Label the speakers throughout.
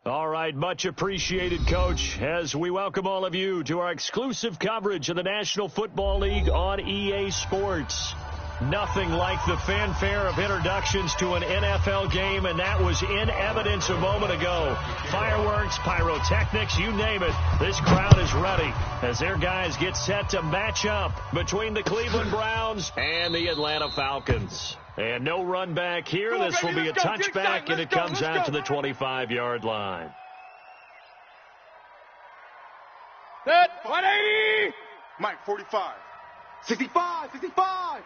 Speaker 1: All right, much appreciated, Coach, as we welcome all of you to our exclusive coverage of the National Football League on EA Sports. Nothing like the fanfare of introductions to an NFL game, and that was in evidence a moment ago. Fireworks, pyrotechnics, you name it. This crowd is ready as their guys get set to match up between the Cleveland Browns and the Atlanta Falcons. And no run back here. This will be a touchback, and it comes out to the 25-yard line.
Speaker 2: Set, 180!
Speaker 3: Mike, 45. 65, 65!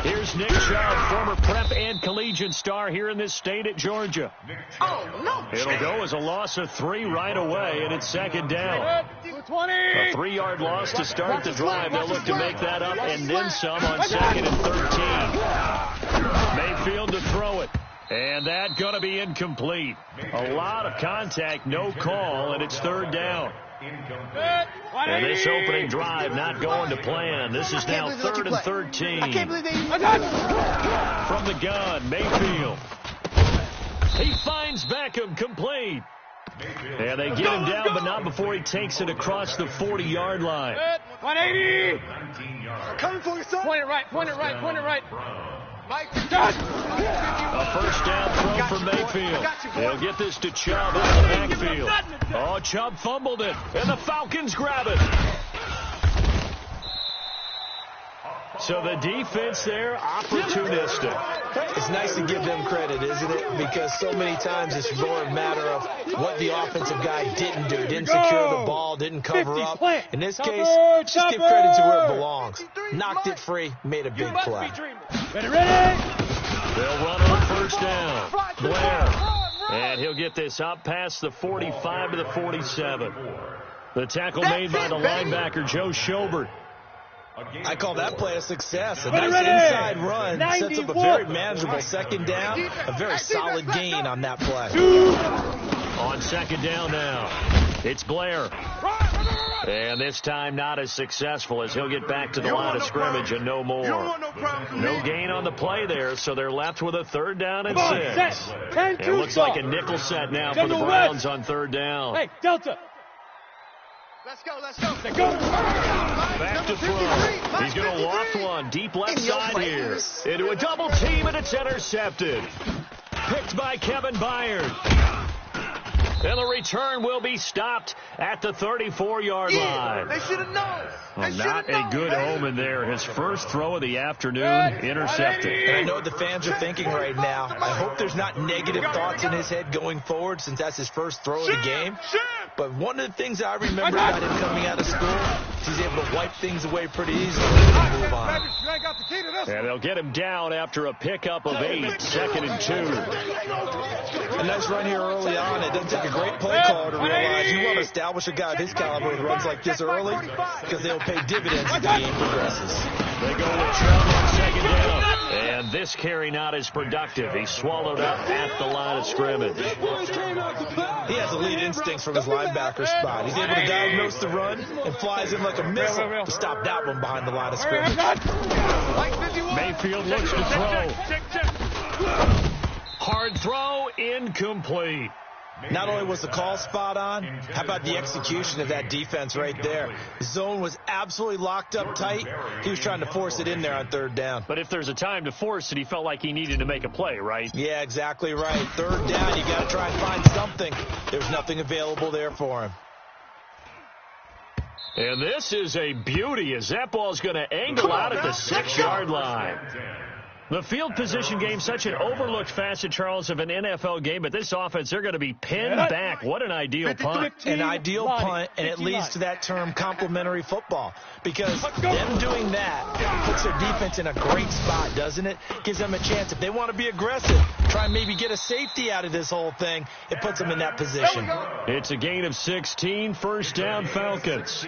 Speaker 1: Here's Nick Chubb, former prep and collegiate star here in this state at Georgia.
Speaker 3: Oh, no!
Speaker 1: It'll go as a loss of 3 right away, and it's second down. A 3-yard loss to start the drive. They'll look to make that up and then some on second and 13. Mayfield to throw it. And that going to be incomplete. A lot of contact, no call, and it's third down. And this opening drive not going to plan. This is now third and 13. From the gun, Mayfield. He finds Beckham, complete. And they get him down, but not before he takes it across the 40-yard line.
Speaker 2: 180!
Speaker 3: Coming for you, son.
Speaker 2: Point it right.
Speaker 3: Mike,
Speaker 1: a first down throw for Mayfield. They'll get this to Chubb out of the backfield. Oh, Chubb fumbled it, and the Falcons grab it. So the defense there, opportunistic.
Speaker 4: It's nice to give them credit, isn't it? Because so many times it's more a matter of what the offensive guy didn't do. Didn't secure the ball, didn't cover up. In this case, just give credit to where it belongs. Knocked it free, made a big play.
Speaker 2: Ready?
Speaker 1: They'll run on first down. Blair. And he'll get this up past the 45 to the 47. The tackle made by the linebacker, Joe Schobert.
Speaker 4: I call that play a success. A nice inside run sets up a very manageable second down. A very solid gain on that play.
Speaker 1: On second down now, it's Blair. And this time not as successful as he'll get back to the line of scrimmage and no more. No gain on the play there, so they're left with a third down and 6. It looks like a nickel set now for the Browns on third down.
Speaker 2: Hey, Delta.
Speaker 3: Let's go.
Speaker 1: Back to throw. He's going to loft one deep left side here. Into a double team, and it's intercepted. Picked by Kevin Byard. And the return will be stopped at the 34-yard line.
Speaker 3: They should have known.
Speaker 1: Not a good omen there. His first throw of the afternoon, intercepted.
Speaker 4: And I know the fans are thinking right now, I hope there's not negative thoughts in his head going forward since that's his first throw of the game. But one of the things I remember about him coming out of school, he's able to wipe things away pretty easily and move on.
Speaker 1: And they'll get him down after a pickup of 8, second and 2.
Speaker 4: A nice run here early on. It doesn't take a great play caller to realize you want to establish a guy of his caliber with runs like this early because they'll pay dividends as the game progresses.
Speaker 1: They go with Chubb on second down. And this carry not as productive. He's swallowed up at the line of scrimmage.
Speaker 4: He has elite instincts from his linebacker spot. He's able to diagnose the run and flies in like a missile to stop that one behind the line of scrimmage.
Speaker 1: Mayfield looks to throw. Hard throw, incomplete.
Speaker 4: Not only was the call spot on, how about the execution of that defense right there? The zone was absolutely locked up tight. He was trying to force it in there on third down.
Speaker 1: But if there's a time to force it, he felt like he needed to make a play, right?
Speaker 4: Yeah, exactly right. Third down, you got to try and find something. There's nothing available there for him.
Speaker 1: And this is a beauty as that ball's going to angle out at the 6-yard line. The field position game, such an overlooked facet, Charles, of an NFL game, but this offense, they're going to be pinned back. What an ideal punt.
Speaker 4: An ideal punt, and it leads to that term complementary football. Because them doing that puts their defense in a great spot, doesn't it? Gives them a chance. If they want to be aggressive, try and maybe get a safety out of this whole thing, it puts them in that position.
Speaker 1: It's a gain of 16, first down Falcons.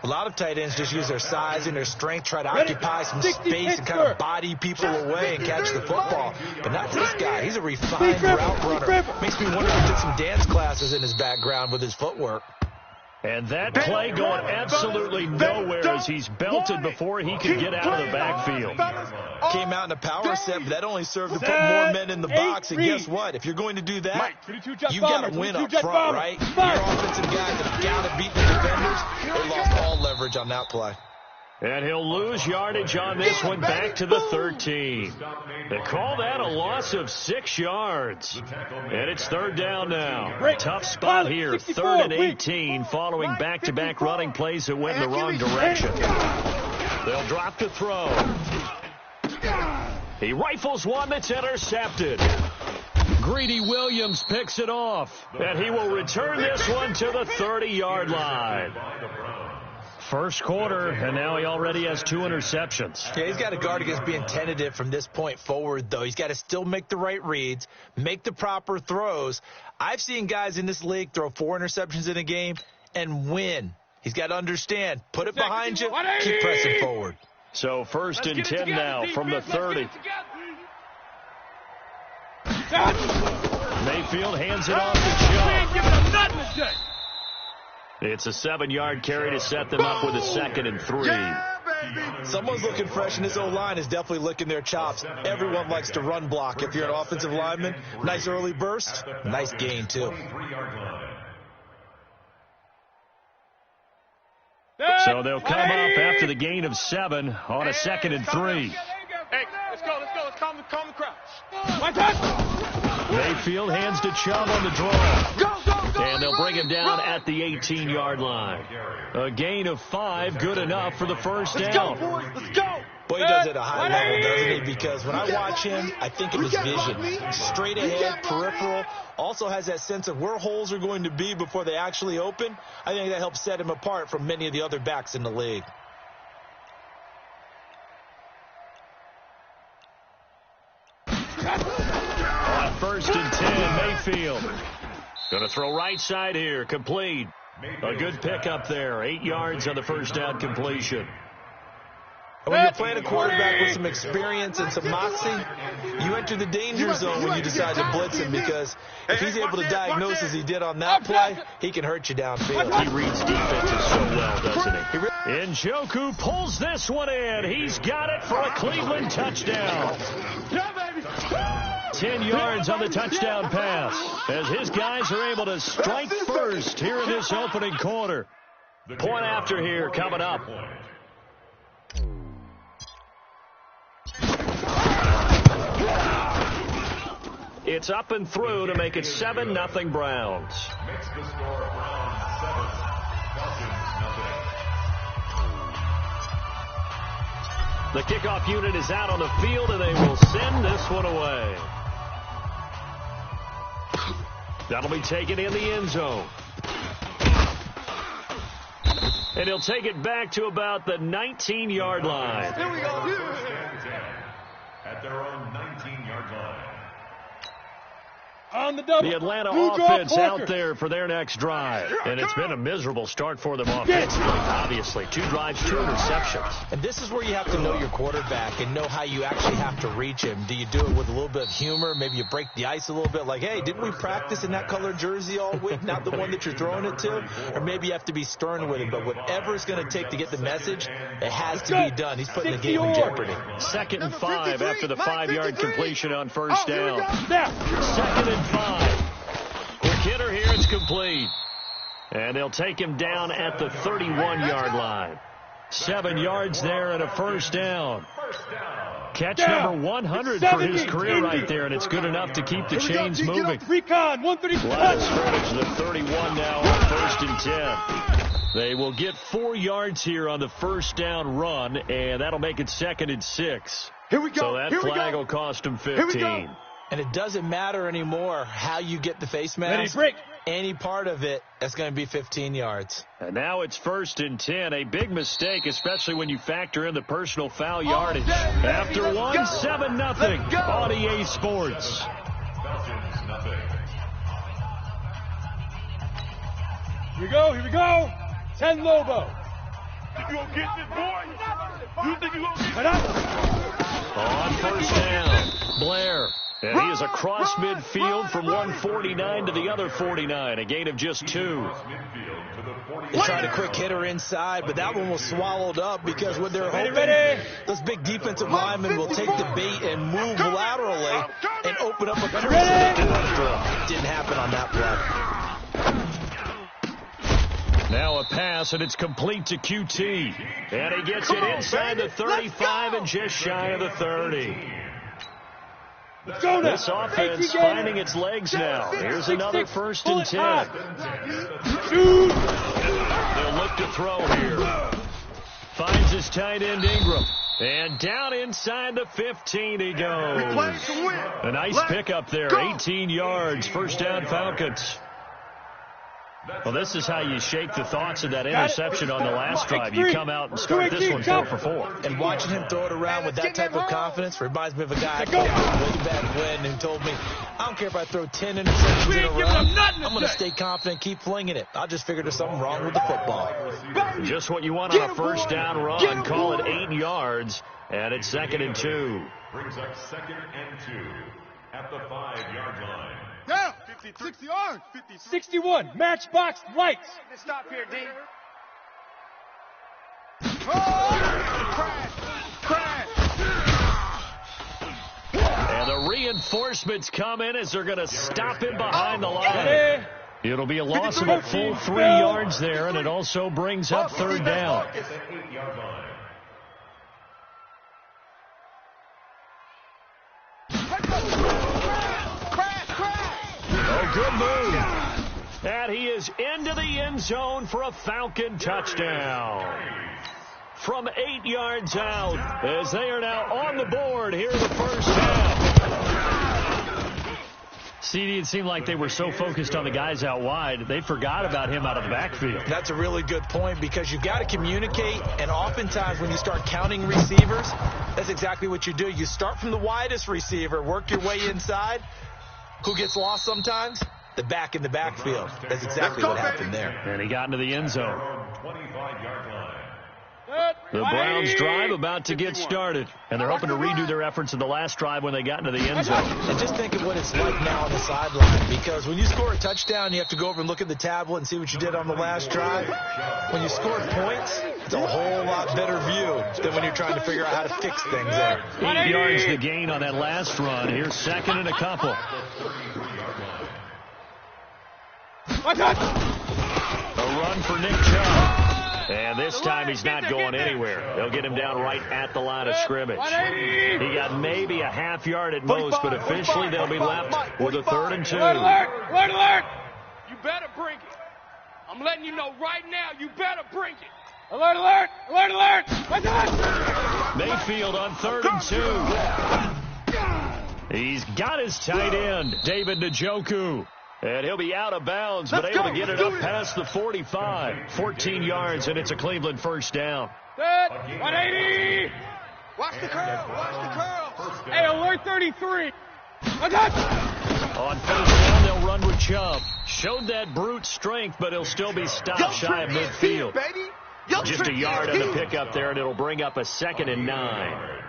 Speaker 4: A lot of tight ends just use their size and their strength, try to occupy some space and kind of body people away and catch the football. But not this guy. He's a refined route runner. Makes me wonder if he took some dance classes in his background with his footwork.
Speaker 1: And that play going absolutely nowhere as he's belted before he could get out of the backfield.
Speaker 4: Came out in a power set, but that only served to put more men in the box. And guess what? If you're going to do that, you got to win up front, right? Your offensive guys have got to beat the defenders. They lost all leverage on that play.
Speaker 1: And he'll lose yardage on this one back to the 13. They call that a loss of 6 yards. And it's third down now. Tough spot here, 3rd and 18, following back-to-back running plays that went in the wrong direction. They'll drop to throw. He rifles one that's intercepted. Greedy Williams picks it off. And he will return this one to the 30-yard line. First quarter, and now he already has 2 interceptions.
Speaker 4: Yeah, he's got to guard against being tentative from this point forward, though. He's got to still make the right reads, make the proper throws. I've seen guys in this league throw 4 interceptions in a game and win. He's got to understand, put it behind you, keep pressing forward.
Speaker 1: So 1st and 10 now from the 30. Mayfield hands it off to Chubb. It's a 7-yard carry to set them up with a 2nd and 3.
Speaker 4: Someone's looking fresh, and his O-line is definitely licking their chops. Everyone likes to run block. If you're an offensive lineman, nice early burst, nice gain, too.
Speaker 1: So they'll come up after the gain of 7 on a 2nd and 3.
Speaker 3: Hey, let's go. Let's calm the crowd.
Speaker 1: Mayfield hands to Chubb on the draw. And they'll bring him down at the 18-yard line. A gain of 5, good enough for the first down.
Speaker 3: Let's go.
Speaker 4: Boy, he does it at a high level, doesn't he? Because when I watch him, I think of his vision. Straight ahead, peripheral. Also has that sense of where holes are going to be before they actually open. I think that helps set him apart from many of the other backs in the league.
Speaker 1: On 1st and 10, Mayfield. Going to throw right side here, complete. A good pickup there, 8 yards on the first down completion.
Speaker 4: When you're playing a quarterback with some experience and some moxie, you enter the danger zone when you decide to blitz him, because if he's able to diagnose as he did on that play, he can hurt you downfield.
Speaker 1: He reads defenses so well, doesn't he? Njoku pulls this one in. He's got it for a Cleveland touchdown. 10 yards on the touchdown pass as his guys are able to strike first here in this opening quarter. Point after here coming up. It's up and through to make it 7-0 Browns.
Speaker 5: Makes the score Browns 7, Falcons 0.
Speaker 1: The kickoff unit is out on the field, and they will send this one away. That'll be taken in the end zone. And he'll take it back to about the 19-yard line.
Speaker 3: Here we go.
Speaker 5: At their own 19-yard line.
Speaker 2: On the double.
Speaker 1: The Atlanta offense out there for their next drive. And it's been a miserable start for them offensively, obviously. 2 drives, 2 interceptions.
Speaker 4: And this is where you have to know your quarterback and know how you actually have to reach him. Do you do it with a little bit of humor? Maybe you break the ice a little bit, like, hey, didn't we practice in that colored jersey all week, not the one that you're throwing it to? Or maybe you have to be stern with him. But whatever it's going to take to get the message, it has to be done. He's putting the game in jeopardy.
Speaker 1: 2nd and 5 after the 5-yard completion on first down. 2nd and 5. Quick hitter here, it's complete. And they'll take him down at the 31-yard line. 7 yards there and a first down. Catch number 100 for his career right there, and it's good enough to keep the chains moving.
Speaker 2: Recon, 130.
Speaker 1: Line of scrimmage, the 31 now on 1st and 10. They will get 4 yards here on the first down run, and that'll make it 2nd and 6.
Speaker 3: Here we go.
Speaker 1: So that flag will cost him 15.
Speaker 4: And it doesn't matter anymore how you get the face mask. Any part of it, that's going to be 15 yards.
Speaker 1: And now it's 1st and 10. A big mistake, especially when you factor in the personal foul yardage. After 1, 7-0 on EA Sports.
Speaker 5: Falcons 0.
Speaker 2: Here we go. 10 Lobo.
Speaker 3: You gonna get this, boy? You think you gonna get
Speaker 2: Right up.
Speaker 1: On first down, Blair And he is across midfield from 149 to the other 49, a gain of just 2.
Speaker 4: They tried a quick hitter inside, but that one was swallowed up because when they're hoping, those big defensive linemen will take the bait and move laterally and open up a crease so they can run through. Didn't happen on that play.
Speaker 1: Now a pass, and it's complete to QT. And he gets it inside the 35 and just shy of the 30. This offense finding its legs now. Here's another 1st and 10. They'll look to throw here. Finds his tight end Ingram. And down inside the 15 he goes. A nice pickup there. 18 yards. First down Falcons. Well, this is how you shake the thoughts of that interception on the last drive. You come out and start this one 4 for 4.
Speaker 4: And watching him throw it around with that type of confidence reminds me of a guy I played with way back when who told me, I don't care if I throw 10 interceptions in a row. I'm going to stay confident, keep flinging it. I just figured there's something wrong with the football.
Speaker 1: Just what you want on a first down run. Call it 8 yards, and it's 2nd and 2.
Speaker 5: Brings up 2nd and 2 at the 5-yard line.
Speaker 2: Down. 60 yards. 61. Matchbox lights.
Speaker 3: Stop here, D.
Speaker 1: And the reinforcements come in as they're going to stop him behind the line. It'll be a loss of a full 3 yards there, and it also brings up 3rd down.
Speaker 5: It's an 8-yard line.
Speaker 1: Oh, good move. And he is into the end zone for a Falcon touchdown. From 8 yards out, as they are now on the board here in the first half. CD, it seemed like they were so focused on the guys out wide, they forgot about him out of the backfield.
Speaker 4: That's a really good point because you've got to communicate, and oftentimes when you start counting receivers, that's exactly what you do. You start from the widest receiver, work your way inside. Who gets lost sometimes? The back in the backfield. That's exactly what happened there.
Speaker 1: And he got into the end zone.
Speaker 5: 25-yard line.
Speaker 1: The Browns drive about to get started, and they're hoping to redo their efforts in the last drive when they got into the end zone.
Speaker 4: And just think of what it's like now on the sideline, because when you score a touchdown, you have to go over and look at the tablet and see what you did on the last drive. When you score points, it's a whole lot better view than when you're trying to figure out how to fix things there.
Speaker 1: 8 yards the gain on that last run. Here's 2nd and a couple. A run for Nick Chubb. And this time he's not going anywhere. They'll get him down right at the line of scrimmage. He got maybe a half yard at most, but officially they'll be left with a 3rd and 2.
Speaker 2: Alert, alert, alert.
Speaker 3: You better bring it. I'm letting you know right now, you better bring it.
Speaker 2: Alert, alert, alert, alert.
Speaker 1: Mayfield on 3rd and 2. He's got his tight end, David Njoku. And he'll be out of bounds, but able to get it up past the 45. 14 yards, and it's a Cleveland first down.
Speaker 2: 180.
Speaker 3: Watch the curl. Watch the curl.
Speaker 2: Hey, alert 33.
Speaker 1: On first down, they'll run with Chubb. Showed that brute strength, but he'll still be stopped shy of midfield. Just a yard on the pickup there, and it'll bring up a 2nd and 9.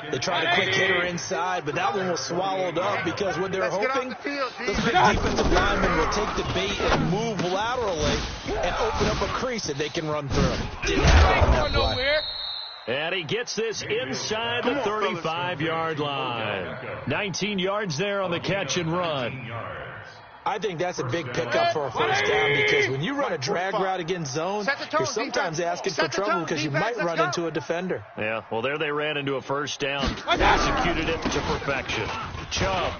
Speaker 4: They tried a quick hitter inside, but that one was swallowed up because when they're hoping, those big defensive linemen will take the bait and move laterally and open up a crease that they can run through. Didn't happen on that play.
Speaker 1: And he gets this inside the 35-yard line. 19 yards there on the catch and run.
Speaker 4: I think that's a big pickup for a first down because when you run a drag route against zone, you're sometimes asking for trouble because you might run into a defender.
Speaker 1: Yeah, well, there they ran into a first down. Executed it to perfection. Chubb.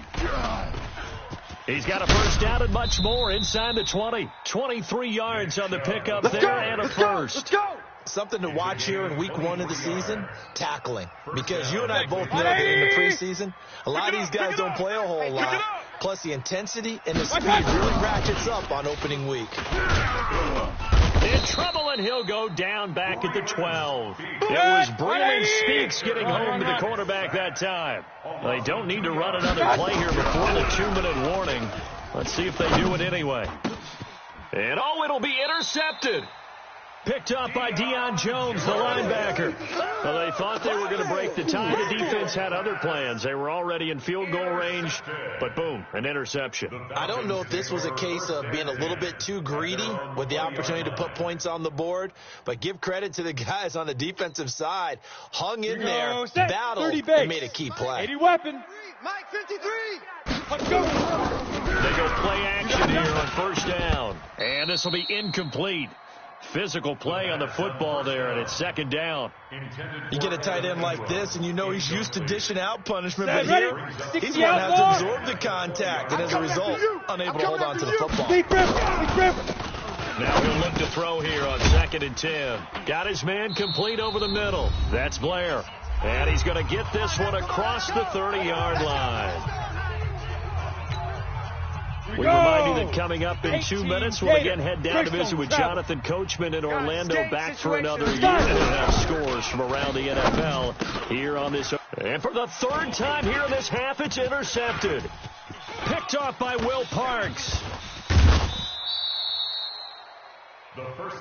Speaker 1: He's got a first down and much more inside the 20. 23 yards on the pickup there and a first.
Speaker 2: Let's go.
Speaker 4: Something to watch here in week 1 of the season, tackling. Because you and I both know that in the preseason, a lot of these guys don't play a whole lot. Plus the intensity and the speed really ratchets up on opening week.
Speaker 1: In trouble, and he'll go down back at the 12. It was Braylon Speaks getting home to the quarterback that time. They don't need to run another play here before the 2-minute warning. Let's see if they do it anyway. And it'll be intercepted. Picked up by Deion Jones, the linebacker. Well, they thought they were going to break the tie. The defense had other plans. They were already in field goal range, but boom, an interception.
Speaker 4: I don't know if this was a case of being a little bit too greedy with the opportunity to put points on the board, but give credit to the guys on the defensive side. Hung in there, battled, and made a key play.
Speaker 2: 80 weapon.
Speaker 3: Mike 53.
Speaker 2: Let's go.
Speaker 1: They go play action here on first down, and this will be incomplete. Physical play on the football there, and it's second down.
Speaker 4: You get a tight end like this, and you know he's used to dishing out punishment, but
Speaker 2: ready?
Speaker 4: here he's going to have to absorb the contact, and as a result, unable to hold on to the football.
Speaker 2: Deep grip. Deep grip.
Speaker 1: Now he'll look to throw here on 2nd and 10. Got his man complete over the middle. That's Blair. And he's going to get this one across the 30-yard line. We remind you that coming up in 2 minutes, we'll again head down to visit with Jonathan Coachman in Orlando, back for another year and have scores from around the NFL here on this. And for the third time here in this half, it's intercepted. Picked off by Will Parks.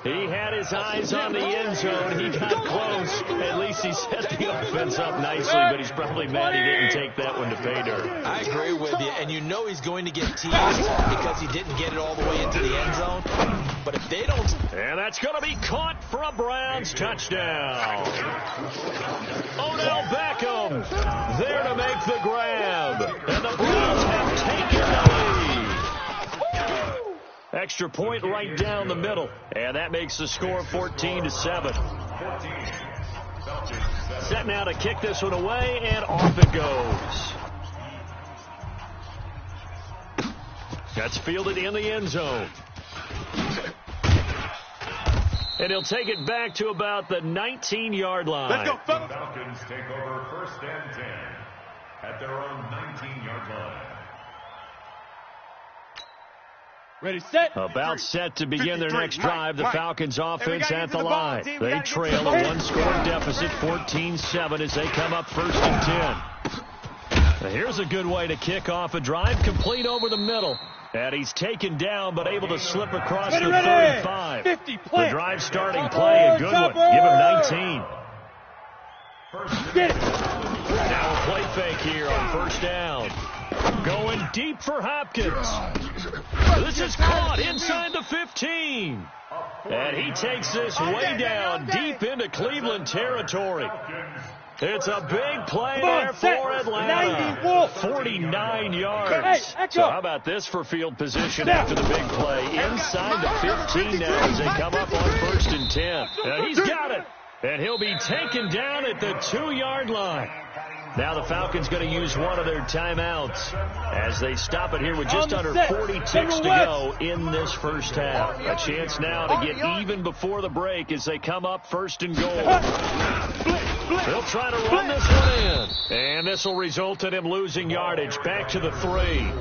Speaker 1: He had his eyes on the end zone. He got close. At least he set the offense up nicely, but he's probably mad he didn't take that one to pay dirt.
Speaker 4: I agree with you, and you know he's going to get teased because he didn't get it all the way into the end zone. But if they don't...
Speaker 1: And that's going to be caught for a Browns touchdown. Odell Beckham there to make the grab. And the Browns have taken the lead. Extra point right down the middle. And that makes the score 14-7. Set now to kick this one away, and off it goes. That's fielded in the end zone. And he'll take it back to about the 19-yard line.
Speaker 2: Let's go, fellas.
Speaker 5: The Falcons take over 1st and 10 at their own 19-yard line.
Speaker 2: Ready, set.
Speaker 1: About set to begin their next drive. The Falcons offense at the line. They trail a one-score deficit, 14-7, as they come up 1st and 10. Now here's a good way to kick off a drive, complete over the middle. And he's taken down, but able to slip across the 35.
Speaker 2: 50
Speaker 1: The drive starting play, a good one. Give him 19.
Speaker 2: Get it.
Speaker 1: Now a play fake here on 1st down. Going deep for Hopkins. This is caught inside the 15. And he takes this way down deep into Cleveland territory. It's a big play there for Atlanta. 49 yards. So how about this for field position after the big play? Inside the 15 now as they come up on 1st and 10. Now he's got it. And he'll be taken down at the 2-yard line. Now the Falcons going to use one of their timeouts as they stop it here with just under 40 ticks to go in this first half. A chance now to get even before the break as they come up 1st and goal. They'll try to run this one in. And this will result in him losing yardage back to the 3.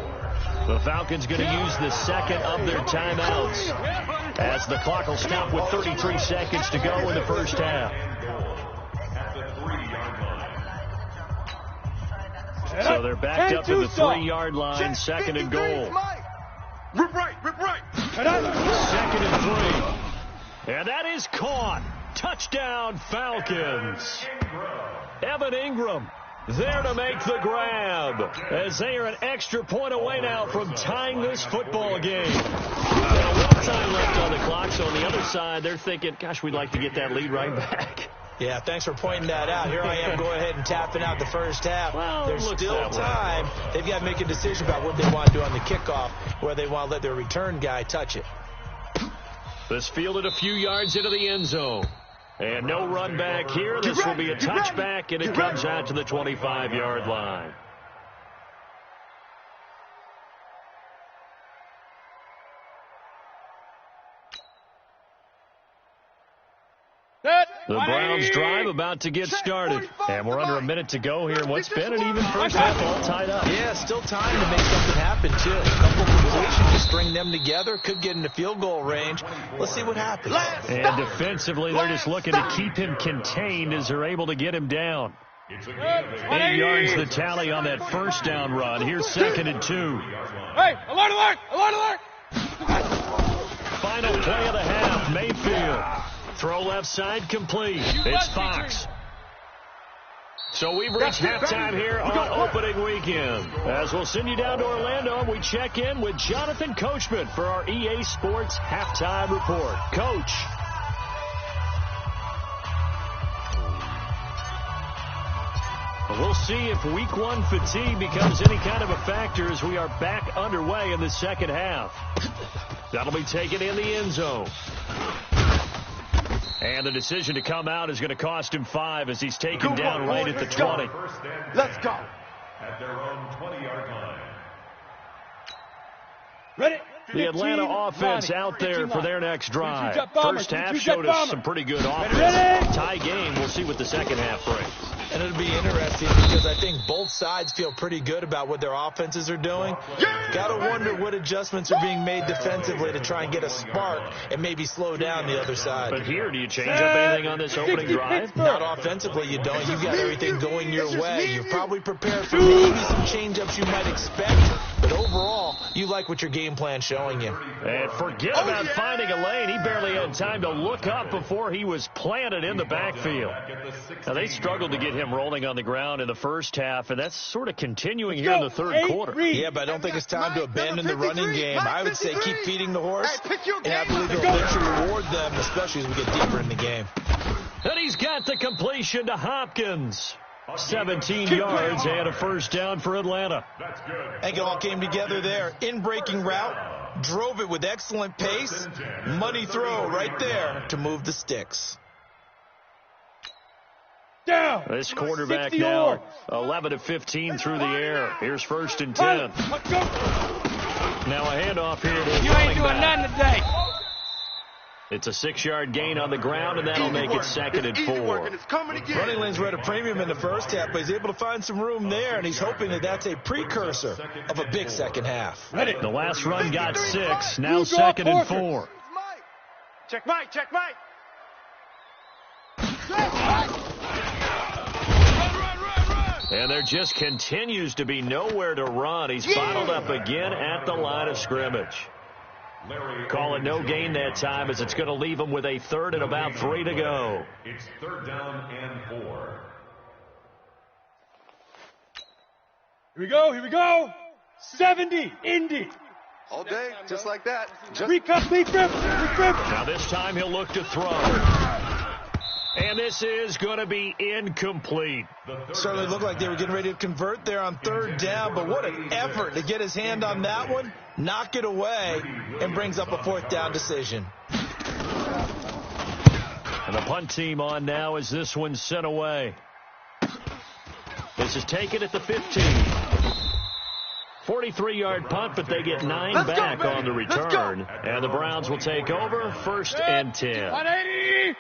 Speaker 1: The Falcons going to use the second of their timeouts as the clock will stop with 33 seconds to go in the first half. So they're backed up to the 3-yard line, 2nd and goal.
Speaker 2: Rip right.
Speaker 1: 2nd and 3. And that is caught. Touchdown, Falcons. Evan Ingram there to make the grab as they are an extra point away now from tying this football game. Now, little time left on the clock, so on the other side, they're thinking, gosh, we'd like to get that lead right back.
Speaker 4: Yeah, thanks for pointing that out. Here I am, go ahead and tapping out the first half.
Speaker 1: Well,
Speaker 4: there's still time. They've got to make a decision about what they want to do on the kickoff, where they want to let their return guy touch it.
Speaker 1: This fielded a few yards into the end zone. And no run back here. This will be a touchback, and it comes out to the 25-yard line. The Browns drive about to get started. And we're under a minute to go here in what's been an even first half, all tied up.
Speaker 4: Yeah, still time to make something happen, too. A couple of completions to string them together. Could get into field goal range. Let's see what happens.
Speaker 1: And defensively, they're just looking to keep him contained as they're able to get him down. 8 yards the tally on that first down run. Here's 2nd and 2.
Speaker 2: Hey, alert!
Speaker 1: Final play of the half, Mayfield. Throw left side complete. It's Fox. So we've reached halftime here on opening weekend. As we'll send you down to Orlando, and we check in with Jonathan Coachman for our EA Sports Halftime Report. Coach. We'll see if week one fatigue becomes any kind of a factor as we are back underway in the second half. That'll be taken in the end zone. And the decision to come out is going to cost him 5 as he's taken down right at the 20.
Speaker 2: Let's go.
Speaker 5: At their own 20-yard line.
Speaker 2: Ready?
Speaker 1: The Atlanta offense out there for their next drive. First half showed us some pretty good offense. Tie game. We'll see what the second half brings.
Speaker 4: And it'll be interesting because I think both sides feel pretty good about what their offenses are doing. Got to wonder what adjustments are being made defensively to try and get a spark and maybe slow down the other side.
Speaker 1: But here, do you change up anything on this opening drive?
Speaker 4: Not offensively, you don't. You've got everything going your way. You're probably prepared for maybe some change-ups you might expect. But overall, you like what your game plan's showing you.
Speaker 1: And forget about finding a lane. He barely had time to look up before he was planted in the backfield. Now, they struggled to get him rolling on the ground in the first half, and that's sort of continuing here in the third quarter.
Speaker 4: Yeah, but I don't think it's time to abandon the running game. I would say keep feeding the horse, and I believe it'll eventually reward them, especially as we get deeper in the game.
Speaker 1: And he's got the completion to Hopkins. 17 yards and a first down for Atlanta.
Speaker 4: I think it all came together there. In-breaking route, drove it with excellent pace. Money throw right there to move the sticks.
Speaker 2: Down.
Speaker 1: This quarterback now 11 of 15 through the air. Here's first and 10. Now a handoff here to
Speaker 3: You ain't doing nothing today.
Speaker 1: It's a 6-yard gain on the ground, and that'll make it second and 4.
Speaker 4: Running lanes were at a premium in the first half, but he's able to find some room there, and he's hoping that that's a precursor of a big second half.
Speaker 1: The last run got 6, now second and 4.
Speaker 2: Check Mike, check Mike.
Speaker 1: And there just continues to be nowhere to run. He's bottled up again at the line of scrimmage. Call it no gain that time as it's going to leave him with a third and about 3 to go.
Speaker 5: It's third down and 4.
Speaker 2: Here we go. 70, Indy.
Speaker 6: All day, just like that.
Speaker 2: Recomplete grip.
Speaker 1: Now this time he'll look to throw. And this is going to be incomplete.
Speaker 4: Certainly looked like they were getting ready to convert there on third down, but what an effort to get his hand on that one, knock it away, and brings up a fourth down decision.
Speaker 1: And the punt team on now as this one's sent away. This is taken at the 15. 43-yard punt, but they get 9 back on the return. And the Browns will take over, first and 10.
Speaker 2: 180.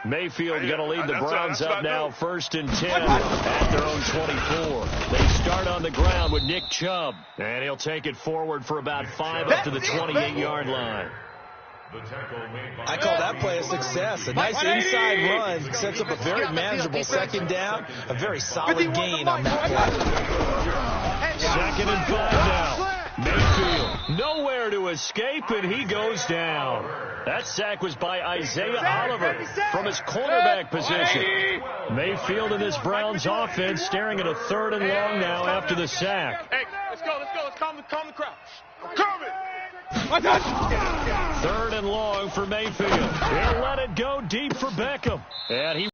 Speaker 1: Mayfield going to lead the Browns up now, first and 10 at their own 24. They start on the ground with Nick Chubb, and he'll take it forward for about 5 up to the 28-yard line.
Speaker 4: I call that play a success. A nice inside run sets up a very manageable second down, a very solid gain on that play.
Speaker 1: Second and 5 now. Mayfield nowhere to escape, and he goes down. That sack was by Isaiah Oliver from his cornerback position. Mayfield and this Browns offense staring at a third and long now after the sack.
Speaker 3: Hey, let's go. Let's calm the crowd.
Speaker 2: I'm coming.
Speaker 1: Third and long for Mayfield. He'll let it go deep for Beckham. And he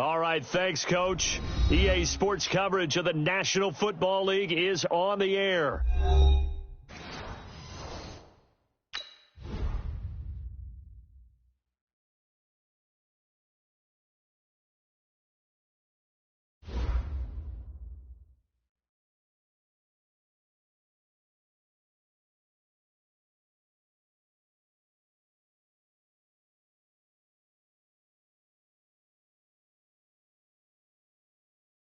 Speaker 1: All right, thanks, Coach. EA Sports coverage of the National Football League is on the air.